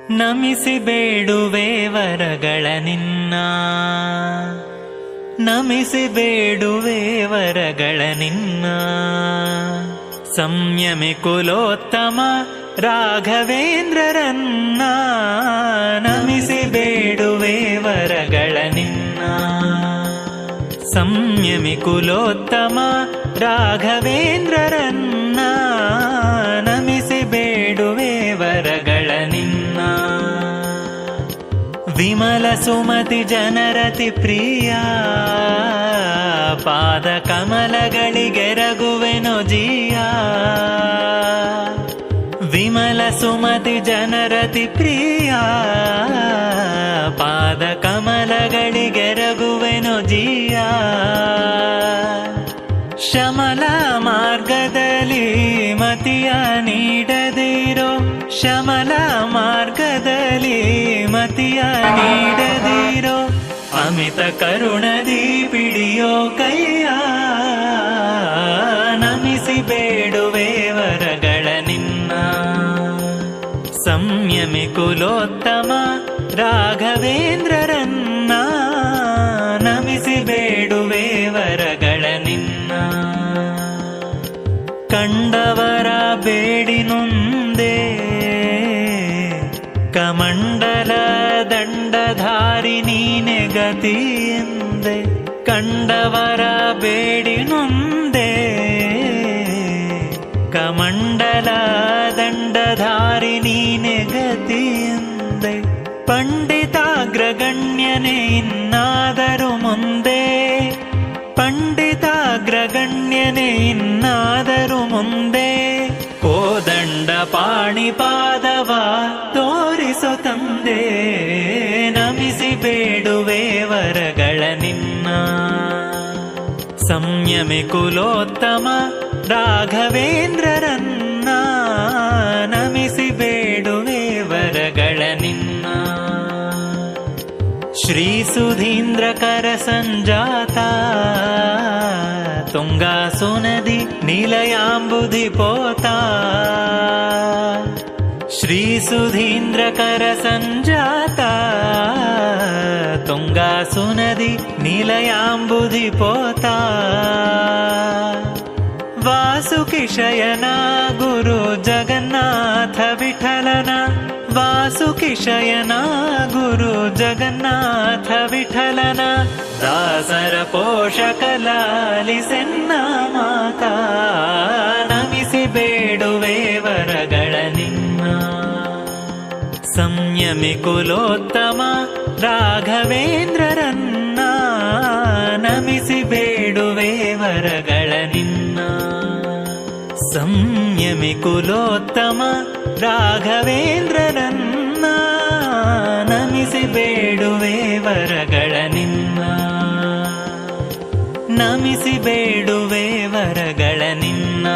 ನಮಿಸಿ ಬೇಡುವೆ ವರಗಳ ನಿನ್ನ, ನಮಿಸಿ ಬೇಡುವೆ ವರಗಳ ನಿನ್ನ. ಸಂಯಮಿ ಕುಲೋತ್ತಮ ರಾಘವೇಂದ್ರರನ್ನ, ನಮಿಸಿ ಬೇಡುವೆ ವರಗಳ ನಿನ್ನ. ಸಂಯಮಿ ಕುಲೋತ್ತಮ ರಾಘವೇಂದ್ರರನ್ನ, ನಮಿಸಿ ಬೇಡುವೆ ವರಗಳ ನಿನ್ನ. ವಿಮಲ ಸುಮತಿ ಜನರತಿ ಪ್ರಿಯ, ಪಾದ ಕಮಲಗಳಿಗೆರಗುವೆನೊ ಜಿಯ. ವಿಮಲ ಸುಮತಿ ಜನರತಿ ಪ್ರಿಯ, ಪಾದ ಕಮಲಗಳಿಗೆರಗುವೆನೊ ಜಿಯ. ಶಮಲ ಮಾರ್ಗದಲ್ಲಿ ಮತಿಯ ನೀಡದಿರೋ, ಶಮಲ ಮಾರ್ಗದಲ್ಲಿ ಮತಿಯ ನೀಡದಿರೋ. ಅಮಿತ ಕರುಣದಿ ಪಿಡಿಯೋ ಕೈಯ, ನಮಿಸಿ ಬೇಡುವೆ ವರಗಳ ನಿನ್ನ. ಸಂಯಮಿ ಕುಲೋತ್ತಮ ರಾಘವೇಂದ್ರರನ್ನ, ನಮಿಸಿ ಬೇಡುವೆ ವರಗಳ ನಿನ್ನ. ಕಂಡವರ ಬೇಡಿನುಂದೆ ಕಮಂಡಲ ದಂಡಧಾರಿ ನೀನೆ ಗತಿ ಎಂದೆ. ಕಂಡವರ ಬೇಡಿನುಂದೆ ಕಮಂಡಲ ದಂಡಧಾರಿ ನೀನೆ ಗತಿ ಎಂದೆ. ಪಂಡಿತಾಗ್ರಗಣ್ಯನೇ ಇನ್ನಾದರೂ ಮುಂದೆ, ಪಂಡಿತಾಗ್ರಗಣ್ಯನೇ ಇನ್ನಾದರೂ ಮುಂದೆ. ಕೋದಂಡ ಪಾಣಿಪಾದವ ತೋರಿಸೋ ತಂದೆ, ನಮಿಸಿ ಬೇಡುವೆ ವರಗಳ ನಿನ್ನ. ಸಂಯಮಿ ಕುಲೋತ್ತಮ ರಾಘವೇಂದ್ರರನ್ನ, ನಮಿಸಿ ಬೇಡುವೆ ವರಗಳ ನಿನ್ನ. ಶ್ರೀ ಸುಧೀಂದ್ರ ಕರ ಸಂಜಾತ, ತುಂಗಾ ಸುನದಿ ನಿಲಯಾಂಬುಧಿ ಪೋತ. ಶ್ರೀ ಸುಧೀಂದ್ರ ಕರ ಸಂಜಾತ, ತುಂಗಾ ಸುನದಿ ನಿಲಯಾಂಬುಧಿ ಪೋತ. ವಾಸುಕಿ ಶಯನ ಗುರು ಜಗನ್ನಾಥ ವಿಠಲನ, ವಾಸುಕಿ ಶಯನ ಗುರು ಜಗನ್ನಾಥ ವಿಠಲನ. ದಾಸರ ಪೋಷಕ ಲಾಲಿಸೆನ್ನ ಮಾತಾ, ನಮಿಸಿ ಬೇಡುವೆ ವರಗಳ ನಿನ್ನ. ಸಂಯಮಿ ಕುಲೋತ್ತಮ ರಾಘವೇಂದ್ರರನ್ನ, ನಮಿಸಿ ಬೇಡುವೆ ವರಗಳ ನಿನ್ನ. ಸಂಯಮಿ ಕುಲೋತ್ತಮ ರಾಘವೇಂದ್ರರನ್ನ, ನಮಿಸಿ ಬೇಡುವೆ ವರಗಳ ನಿನ್ನ. ನಮಿಸಿ ಬೇಡುವೆ ವರಗಳ ನಿನ್ನ.